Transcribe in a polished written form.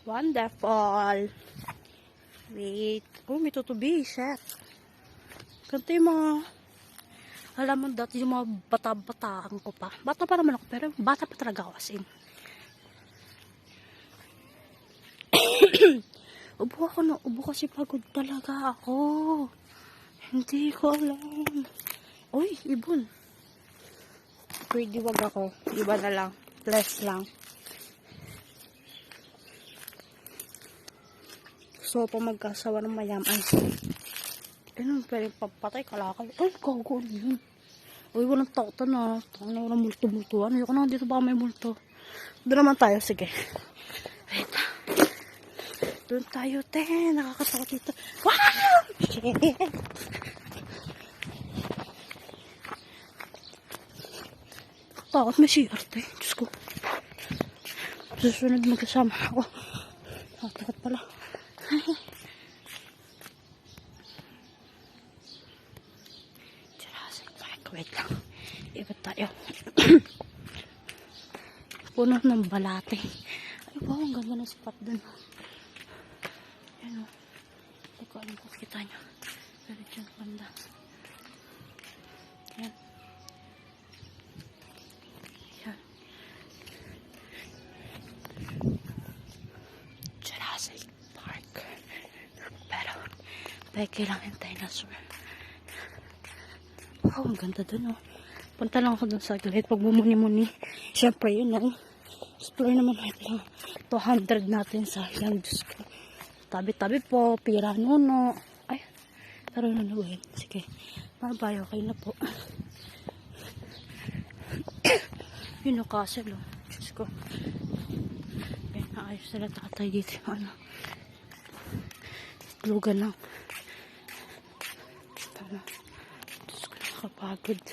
Wonderful. Wait. Oh, may tutubi. Shit. Ganito yung mga halaman dati, yung mga bata-bataan ko pa. Bata pa naman ako, pero bata pa talaga ako as in. Ubo ako na ubo kasi pagod talaga ako. Hindi ko alam. Uy, ibon. Pwede wag ako. Iba na lang. Less lang. So, pa magkasawa ng mayaman. Ano, pwede papatay kalakal. Ay, gago yun. Uy, walang takta na. Tangina, walang multo-multo. Ano, yun ko na dito baka may multo. Doon naman tayo, sige. Wait. Doon tayo, te. Nakakatakot dito. Wow! Shit. Takot, may CR, te. Diyos ko. Susunod magkasama ako. Takot pala. Jurassic Park. Wait lang. Ibat tayo. Puno ng balate. Ay, wow. Ang ganda ng spot dun. Ayan o. Hindi ko alam kung kita nyo. Pero dyan banda. Ayan. Ayan. Jurassic Park. Pero, kailangan dinosaur. Wow, ang ganda dun oh. Punta lang ako dun sa gilid. Pag bumuni-muni. Siyempre yun lang. Explore naman natin. 200 natin sa yan. Diyos ko. Tabi-tabi po. Pira nuno. Ay. Taro na nabuhin. Sige. Bye-bye. Okay na po. Yun o castle oh. Diyos ko. Okay. Naayos na tatay dito. Ano. Lugan lang. Diyos ko, nakapagod.